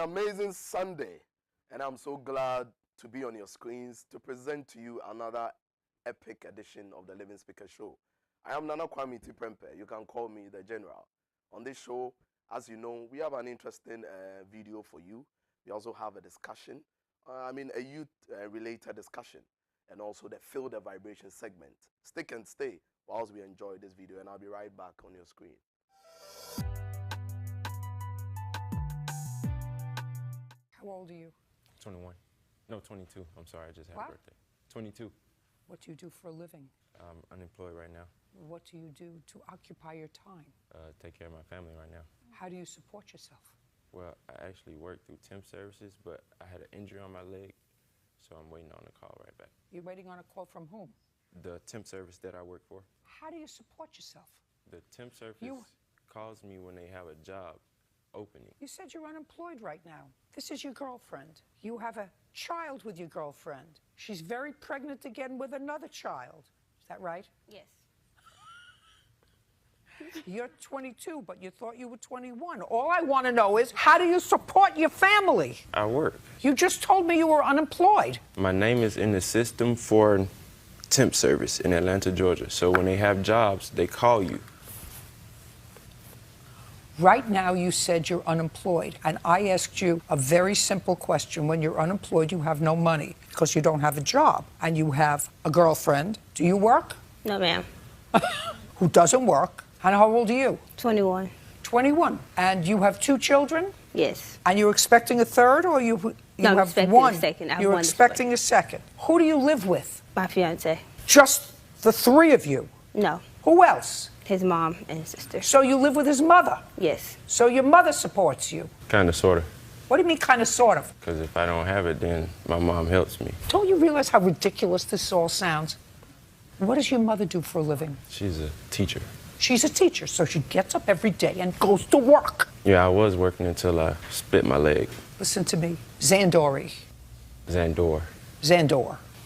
amazing Sunday, and I'm so glad to be on your screens to present to you another epic edition of the Living Speaker Show. I am Nana Kwame Tipempe. You can call me the General. On this show, as you know, we have an interesting video for you. We also have a discussion, a youth-related discussion, and also the Feel the Vibration segment. Stick and stay whilst we enjoy this video, and I'll be right back on your screen. How old are you? 21. No, 22. I'm sorry, I just had a birthday. 22. What do you do for a living? I'm unemployed right now. What do you do to occupy your time? Take care of my family right now. How do you support yourself? Well, I actually work through temp services, but I had an injury on my leg, so I'm waiting on a call right back. You're waiting on a call from whom? The temp service that I work for. How do you support yourself? The temp service calls me when they have a job opening. You said you're unemployed right now. This is your girlfriend. You have a child with your girlfriend. She's very pregnant again with another child. Is that right? Yes. You're 22, but you thought you were 21. All I want to know is, how do you support your family? I work. You just told me you were unemployed. My name is in the system for temp service in Atlanta, Georgia. So when they have jobs, they call you. Right now, you said you're unemployed, and I asked you a very simple question. When you're unemployed, you have no money because you don't have a job, and you have a girlfriend. Do you work? No, ma'am. Who doesn't work? And how old are you? 21. 21. And you have 2 children? Yes. And you're expecting a third, or you No, I'm have expecting one? a second. I have You're one expecting a second. Who do you live with? My fiance. Just the 3 of you? No. Who else? His mom and sister. So you live with his mother? Yes. So your mother supports you? Kind of, sort of. What do you mean, kind of, sort of? Because if I don't have it, then my mom helps me. Don't you realize how ridiculous this all sounds? What does your mother do for a living? She's a teacher. She's a teacher, so she gets up every day and goes to work. Yeah, I was working until I split my leg. Listen to me. Zandor.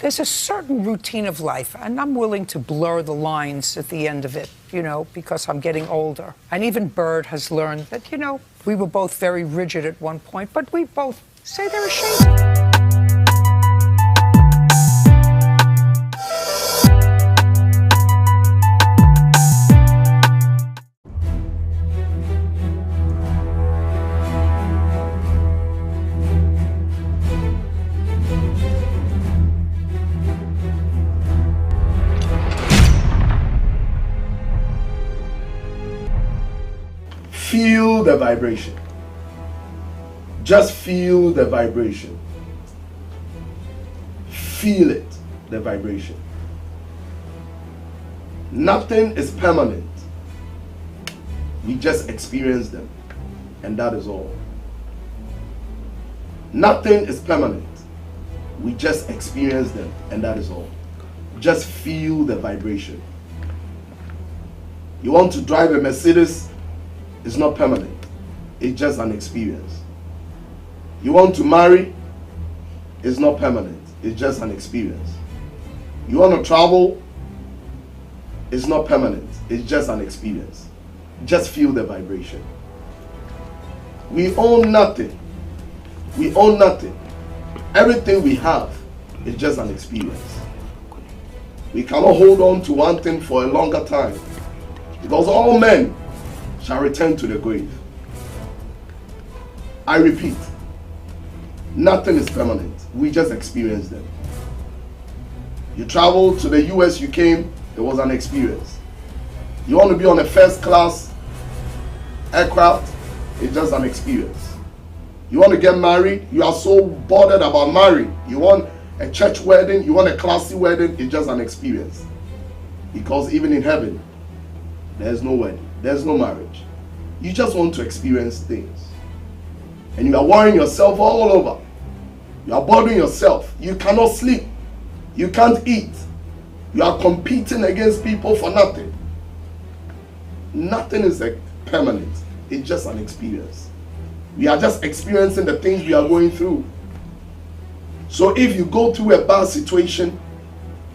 There's a certain routine of life, and I'm willing to blur the lines at the end of it, because I'm getting older. And even Bird has learned that, we were both very rigid at one point, but we both say they're ashamed. Feel the vibration. Just feel the vibration. Feel it, the vibration. Nothing is permanent. We just experience them, and that is all. Nothing is permanent. We just experience them, and that is all. Just feel the vibration. You want to drive a Mercedes? It's not permanent. It's just an experience. You want to marry? It's not permanent. It's just an experience. You want to travel? It's not permanent. It's just an experience. Just feel the vibration. We own nothing. We own nothing. Everything we have is just an experience. We cannot hold on to one thing for a longer time, because all men shall return to the grave. I repeat, nothing is permanent. We just experience them. You traveled to the US, you came, it was an experience. You want to be on a first class aircraft, it's just an experience. You want to get married, you are so bothered about marriage. You want a church wedding, you want a classy wedding, it's just an experience. Because even in heaven, there's no wedding. There's no marriage. You just want to experience things. And you are worrying yourself all over. You are bothering yourself. You cannot sleep. You can't eat. You are competing against people for nothing. Nothing is permanent. It's just an experience. We are just experiencing the things we are going through. So if you go through a bad situation,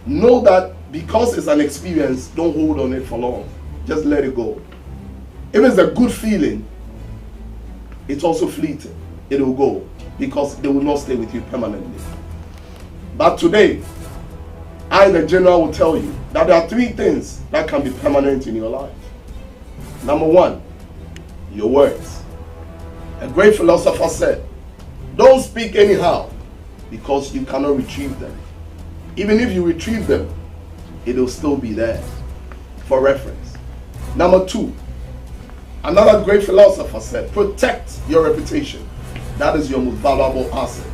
know that because it's an experience, don't hold on it for long. Just let it go. If it's a good feeling, it's also fleeting. it will go, because they will not stay with you permanently. But today, I, the general, will tell you that there are 3 things that can be permanent in your life. Number 1, your words. A great philosopher said, don't speak anyhow, because you cannot retrieve them. Even if you retrieve them, it will still be there for reference. Number 2, another great philosopher said, protect your reputation. That is your most valuable asset.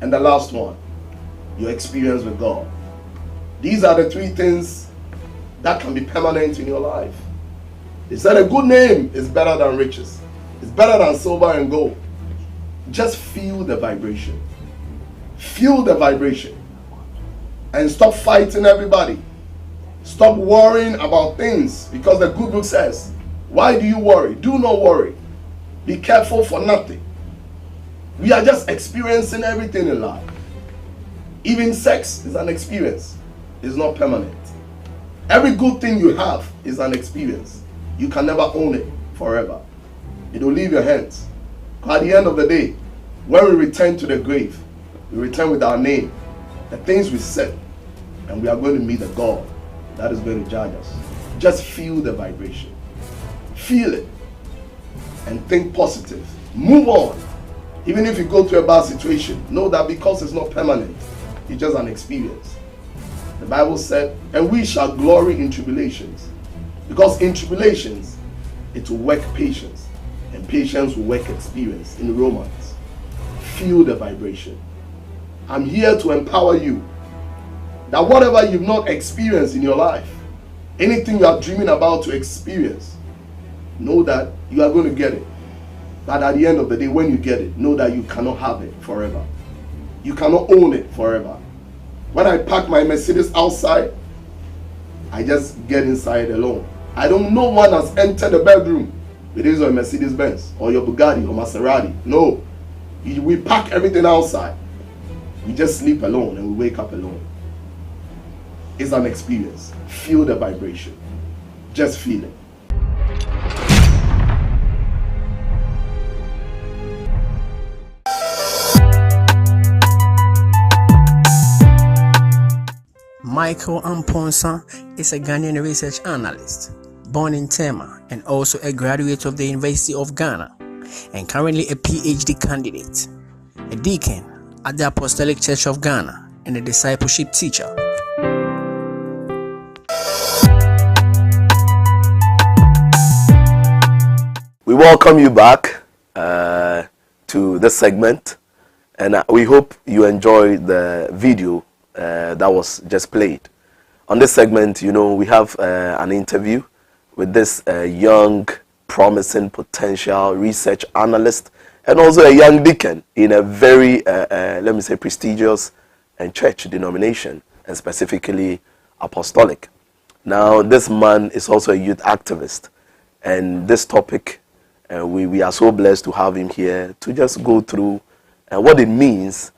And the last one, your experience with God. These are the 3 things that can be permanent in your life. He said a good name is better than riches. It's better than silver and gold. Just feel the vibration. Feel the vibration. And stop fighting everybody. Stop worrying about things, because the good book says, why do you worry? Do not worry. Be careful for nothing. We are just experiencing everything in life. Even sex is an experience. It's not permanent. Every good thing you have is an experience. You can never own it forever. It will leave your hands. At the end of the day, when we return to the grave, we return with our name, the things we said, and we are going to meet the God that is going to judge us. Just feel the vibration. Feel it. And think positive. Move on. Even if you go through a bad situation, know that because it's not permanent, it's just an experience. The Bible said, and we shall glory in tribulations. Because in tribulations, it will work patience. And patience will work experience in Romans. Feel the vibration. I'm here to empower you that whatever you've not experienced in your life, anything you are dreaming about to experience, know that you are going to get it. But at the end of the day, when you get it, know that you cannot have it forever. You cannot own it forever. When I park my Mercedes outside, I just get inside alone. I don't know one has entered the bedroom with his or Mercedes Benz or your Bugatti or Maserati. No. We pack everything outside. We just sleep alone and we wake up alone. It's an experience. Feel the vibration. Just feel it. Michael Amponsa is a Ghanaian research analyst, born in Tema and also a graduate of the University of Ghana, and currently a PhD candidate, a deacon at the Apostolic Church of Ghana, and a discipleship teacher. We welcome you back to this segment, and we hope you enjoyed the video that was just played. On this segment, we have an interview with this young, promising, potential research analyst, and also a young deacon in a very, let me say, prestigious and church denomination, and specifically apostolic. Now, this man is also a youth activist, and this topic, we are so blessed to have him here to just go through what it means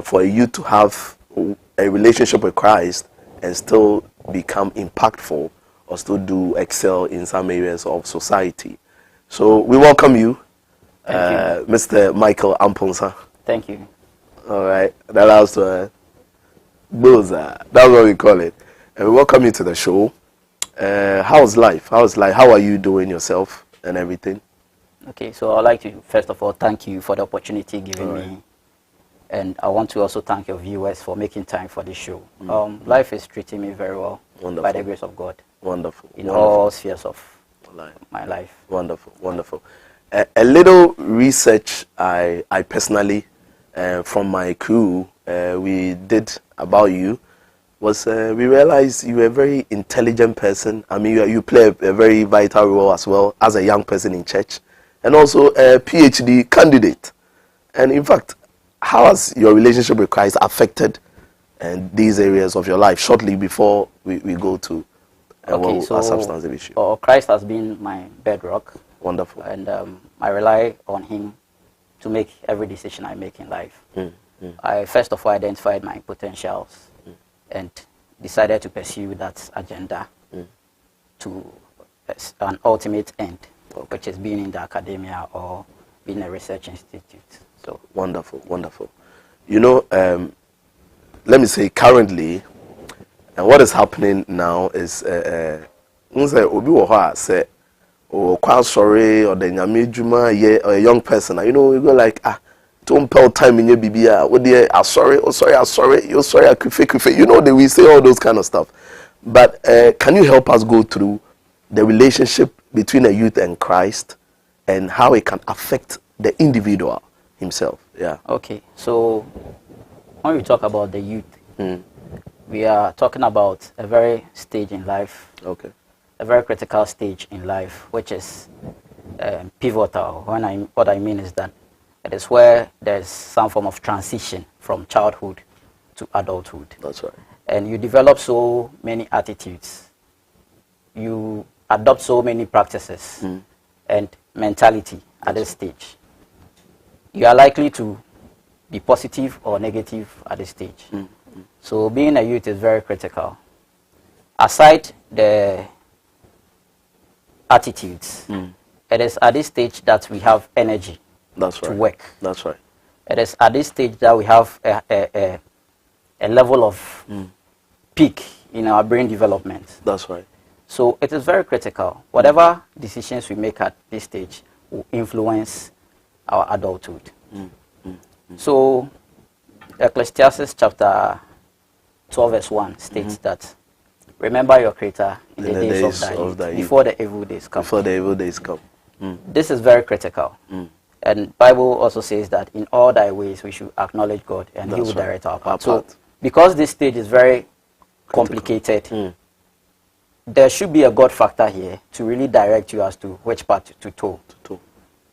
for a youth to have a relationship with Christ and still become impactful or still excel in some areas of society. So we welcome you, Mr. Michael Amponsa. Thank you. All right, that allows to Boza. That's what we call it. And we welcome you to the show. How's life? How are you doing yourself and everything? Okay, so I'd like to first of all thank you for the opportunity given me. And I want to also thank your viewers for making time for this show. Life is treating me very well. Wonderful. By the grace of God. Wonderful. In all spheres of my life. Wonderful, wonderful. A little research I personally, from my crew, we did about you was we realized you were a very intelligent person. I mean, you play a very vital role as well as a young person in church, and also a PhD candidate. And in fact, how has your relationship with Christ affected these areas of your life shortly before we go to a substantive issue? Christ has been my bedrock. Wonderful. And I rely on him to make every decision I make in life. I first of all identified my potentials and decided to pursue that agenda to an ultimate end, which is being in the academia or being a research institute. So wonderful, wonderful. You know, let me say currently, and what is happening now is, say obi wo ha say or quite sorry or the nyame juma ye or a young person, you know, you go like don't pay time in your bibia. What dear, sorry, oh sorry, you're sorry, I kufe. You know, they will say all those kind of stuff. But can you help us go through the relationship between a youth and Christ and how it can affect the individual himself? Yeah. okay, so when we talk about the youth, we are talking about a very stage in life, Okay. a very critical stage in life, which is pivotal. What I mean is that it is where there's some form of transition from childhood to adulthood. That's right. And you develop so many attitudes, you adopt so many practices and mentality at this stage. You are likely to be positive or negative at this stage. So being a youth is very critical. Aside the attitudes, it is at this stage that we have energy to work. That's right. It is at this stage that we have a level of peak in our brain development. That's right. So it is very critical. Whatever decisions we make at this stage will influence our adulthood. So Ecclesiastes chapter 12 verse 1 states that remember your Creator in the days of thy youth, before the evil days come. Before the evil days come. This is very critical. And Bible also says that in all thy ways we should acknowledge God and He will direct our path. So because this stage is very complicated, there should be a God factor here to really direct you as to which path to toe.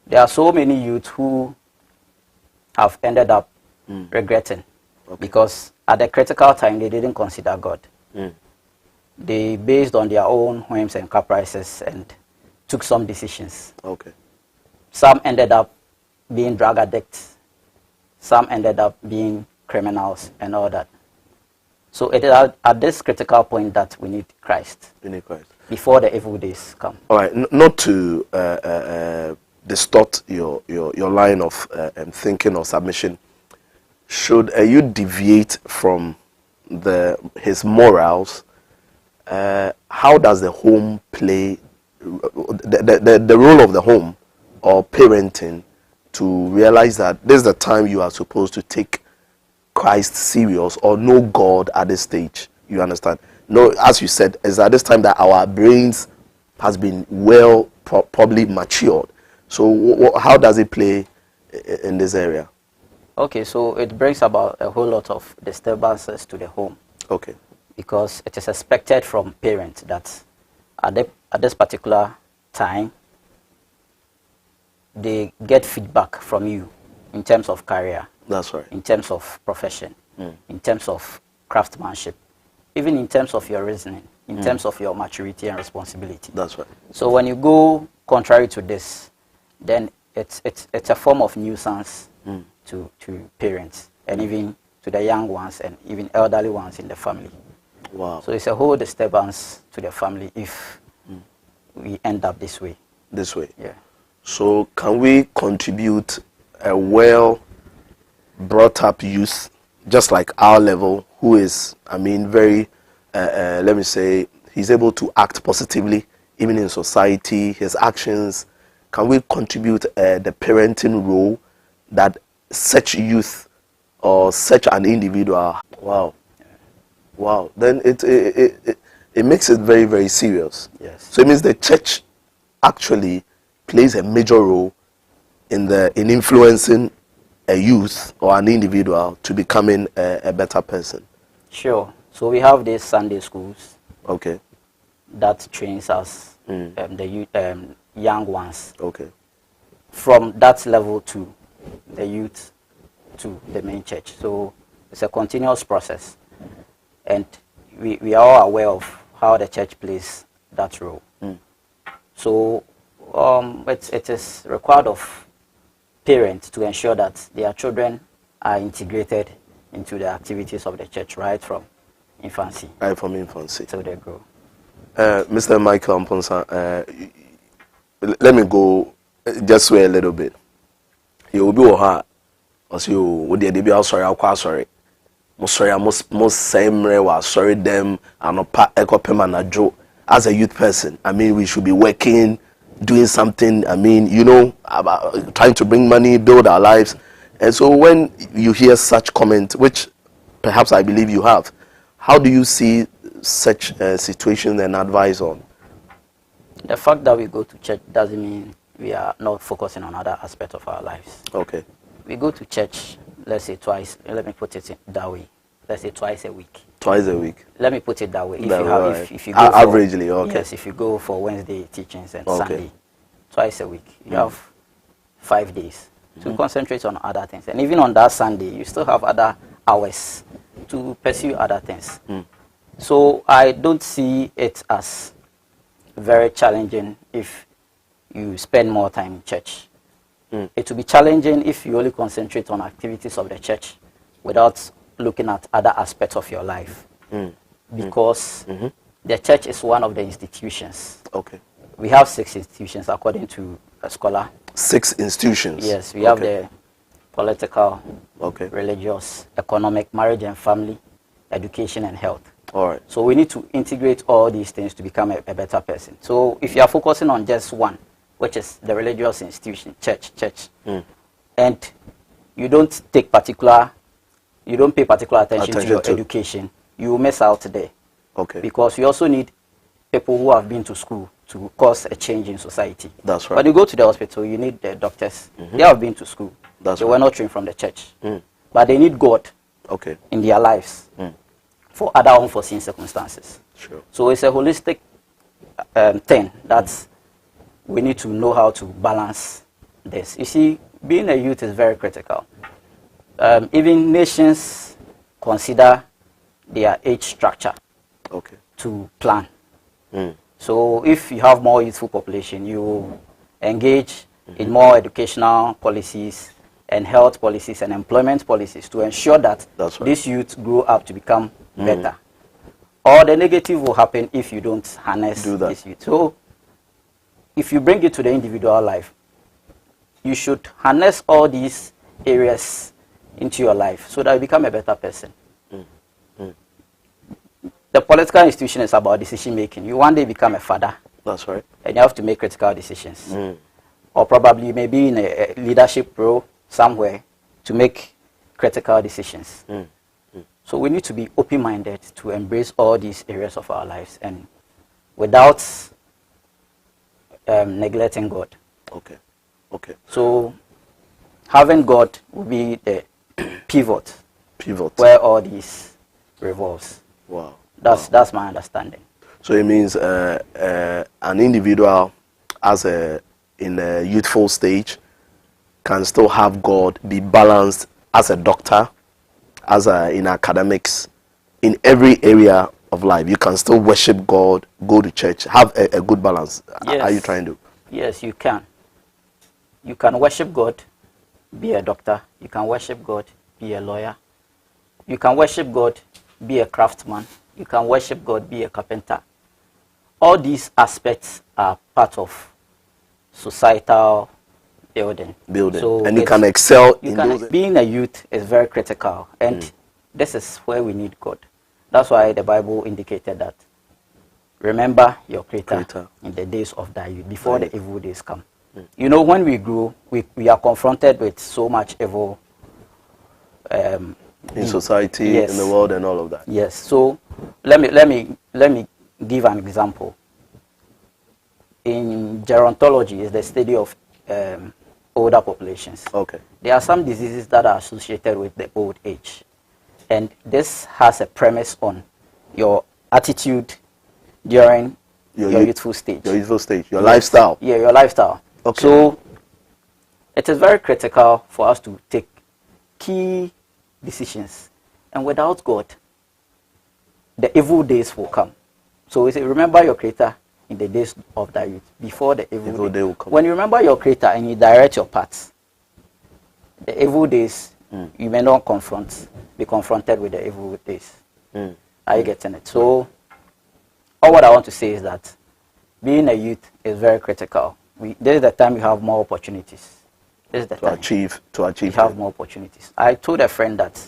There are so many youth who have ended up regretting because at the critical time they didn't consider God. They based on their own whims and caprices and took some decisions. Some ended up being drug addicts. Some ended up being criminals and all that. So it is at this critical point that we need Christ. We need Christ. Before the evil days come. All right, not to distort your line of thinking or submission. Should you deviate from his morals? How does the home play the role of the home or parenting to realize that this is the time you are supposed to take Christ serious or know God at this stage? You understand? No, as you said, it's at this time that our brains has been probably matured. So how does it play in this area? Okay, so it brings about a whole lot of disturbances to the home. Okay. Because it is expected from parents that at this particular time, they get feedback from you in terms of career. That's right. In terms of profession, in terms of craftsmanship, even in terms of your reasoning, in terms of your maturity and responsibility. That's right. So when you go contrary to this, then it's a form of nuisance to parents and even to the young ones and even elderly ones in the family. Wow. So it's a whole disturbance to the family if we end up this way. This way. Yeah. So can we contribute a well brought up youth, just like our level, who is, very, let me say, he's able to act positively, even in society, his actions, can we contribute the parenting role that such youth or such an individual, wow, then it makes it very, very serious. Yes. So it means the church actually plays a major role in influencing a youth or an individual to becoming a better person. Sure. So we have these Sunday schools. Okay. That trains us, the youth, young ones. Okay. From that level to the youth to the main church. So it's a continuous process. And we are all aware of how the church plays that role. So it is required of parents to ensure that their children are integrated into the activities of the church right from infancy. Right from infancy. Till they grow. Mr. Michael Amponsa, let me go just way a little bit. You will be or with the debut. Sorry, I'll quite sorry. Most sorry, most same was sorry them and not echo permanent joke. As a youth person, I mean, we should be working, doing something. I mean, you know, about trying to bring money, build our lives. And so when you hear such comment, which perhaps I believe you have, how do you see such situations and advice on? The fact that we go to church doesn't mean we are not focusing on other aspects of our lives. Okay. We go to church, let's say twice, let me put it that way. Let's say twice a week. Twice a week. Let me put it that way. If you go averagely, okay. Yes, if you go for Wednesday teachings and okay. Sunday, twice a week, you have 5 days to concentrate on other things. And even on that Sunday, you still have other hours to pursue other things. So I don't see it as very challenging if you spend more time in church. It will be challenging if you only concentrate on activities of the church without looking at other aspects of your life. Because the church is one of the institutions. Okay. We have 6 institutions according to a scholar. 6 institutions? Yes, we have the political, okay, religious, economic, marriage and family, education and health. All right. So we need to integrate all these things to become a better person. So if you are focusing on just one, which is the religious institution, church, and you don't take you don't pay particular attention to your education, you will miss out there. Okay. Because we also need people who have been to school to cause a change in society. That's right. But you go to the hospital, you need the doctors. They have been to school. They were not trained from the church. But they need God in their lives for other unforeseen circumstances. Sure. So it's a holistic thing that we need to know how to balance this. You see, being a youth is very critical. Even nations consider their age structure to plan. So if you have more youthful population, you engage in more educational policies and health policies and employment policies to ensure that this youth grow up to become better. Or the negative will happen if you don't harness this youth. So if you bring it to the individual life, you should harness all these areas into your life so that you become a better person. The political institution is about decision making. You one day become a father. That's right. And you have to make critical decisions. Or probably you may be in a leadership role somewhere to make critical decisions. So we need to be open-minded to embrace all these areas of our lives and without neglecting God. Okay. So having God will be the pivot where all these revolves. Wow. That's my understanding. So it means an individual in a youthful stage can still have God, be balanced as a doctor, in academics, in every area of life. You can still worship God, go to church, have a good balance. Yes. Are you trying to? Yes, you can. You can worship God, be a doctor. You can worship God, be a lawyer. You can worship God, be a craftsman. You can worship God, be a carpenter. All these aspects are part of societal building. So and you can excel in those. Being a youth is very critical, and this is where we need God. That's why the Bible indicated that. Remember your Creator in the days of thy youth, before the evil days come. You know, when we grow, we are confronted with so much evil in society, in the world, and all of that. Yes. So let me give an example. In gerontology, is the study of older populations. There are some diseases that are associated with the old age, and this has a premise on your attitude during your youthful stage. Your youthful stage, your lifestyle. Yeah, your lifestyle. So it is very critical for us to take key decisions, and without God, the evil days will come. So we say, remember your Creator in the days of thy youth, before the evil day will come. When you remember your Creator and you direct your paths, the evil days you may not be confronted with the evil days. Are you getting it? So all what I want to say is that being a youth is very critical. This is the time you have more opportunities This is the to time. achieve You have more opportunities. I told a friend that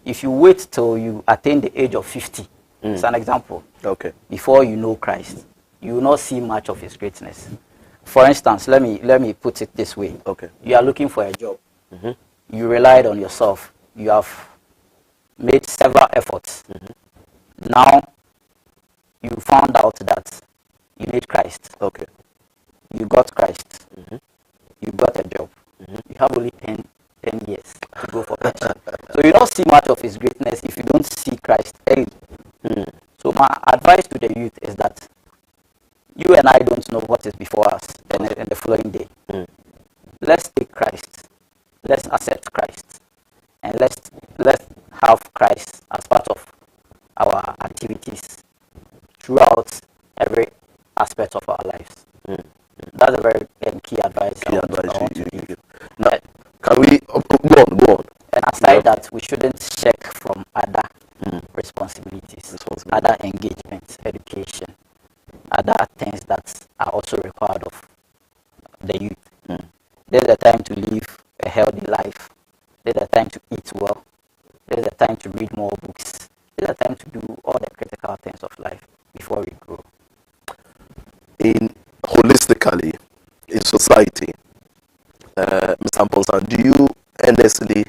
if you wait till you attain the age of 50, it's an example. Okay. Before you know Christ, you will not see much of his greatness. For instance, let me put it this way. Okay. You are looking for a job. You relied on yourself. You have made several efforts. Now you found out that you need Christ. Okay. You got Christ. You got a job. You have only 10 years to go for it. So you don't see much of his greatness if you don't see Christ early. So my advice to the youth is that you and I don't know what is before us in the following day. Let's take Christ. Let's accept Christ. And let's have Christ as part of our activities throughout every aspect of our lives. That's a very key advice. I want to give. Now, can we go on? And aside that, we shouldn't check from other responsibilities, other engagements, education, other things that are also required of the youth. There's a time to live a healthy life. There's a time to eat well. There's a time to read more books. There's a time to do all the critical things of life before we grow. Holistically, in society, Mr. Amponsan, do you earnestly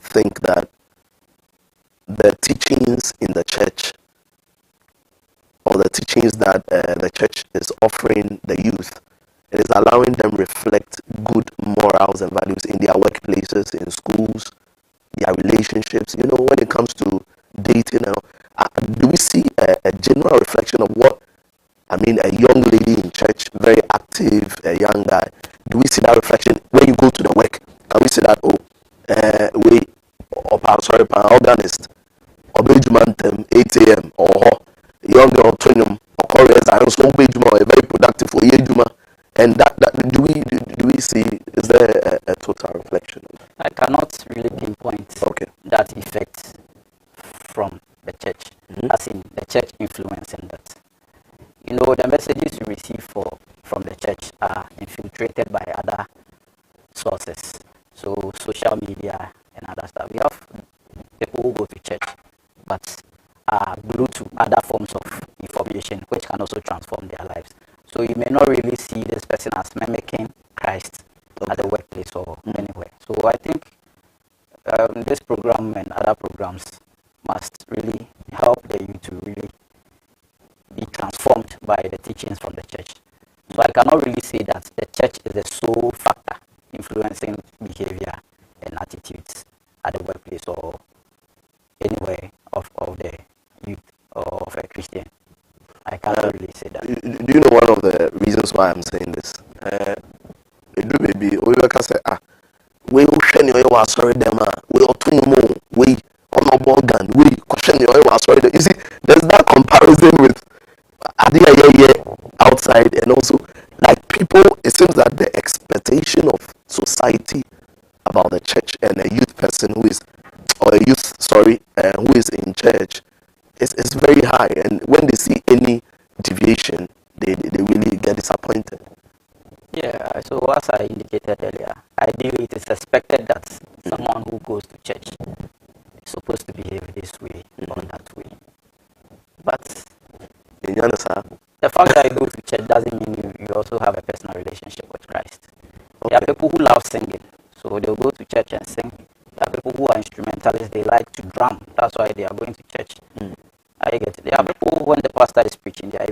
think that the teachings in the church, or the teachings that the church is offering the youth, it is allowing them reflect good morals and values in their workplaces, in schools, their relationships? You know, when it comes to dating, do we see a general reflection of what, I mean, a young lady in church, very active, a young guy? Do we see that reflection when you go to the work? Can we see that, organist, or 8 a.m. or young girl, or chorus, I also very productive for Yejuma. And that do we see, is there a total reflection? I cannot really pinpoint that effect from the church, as in the church influencing that. You know, the messages you receive from the church are infiltrated by other sources. So social media and other stuff. We have people who go to church but are glued to other forms of information which can also transform their lives. So you may not really see this person as mimicking Christ at the workplace or anywhere. So I think this program and other programs must really help the youth to really be transformed by the teachings from the church. So I cannot really say that the church is the sole factor influencing behavior and attitudes at the workplace or anywhere of the youth or of a Christian. I cannot really say that. Do you know one of the reasons why I'm saying this? Maybe we say, we question your sorry them, we autonomo, we honorable gun, we question your sorry. You see, there's that comparison with outside, and also like people. It seems that the expectation of society about the church and a youth person who is, or a youth, who is in church is very high, and when they see any deviation, they really get disappointed. Yeah, so as I indicated earlier, ideally it is expected that someone who goes to church is supposed to behave this way or that way. But the fact that you go to church doesn't mean you also have a personal relationship with Christ. There are people who love singing, so they'll go to church and sing. There are people who are instrumentalists, they like to drum, that's why they are going to church. I get it. There are people, when the pastor is preaching, they are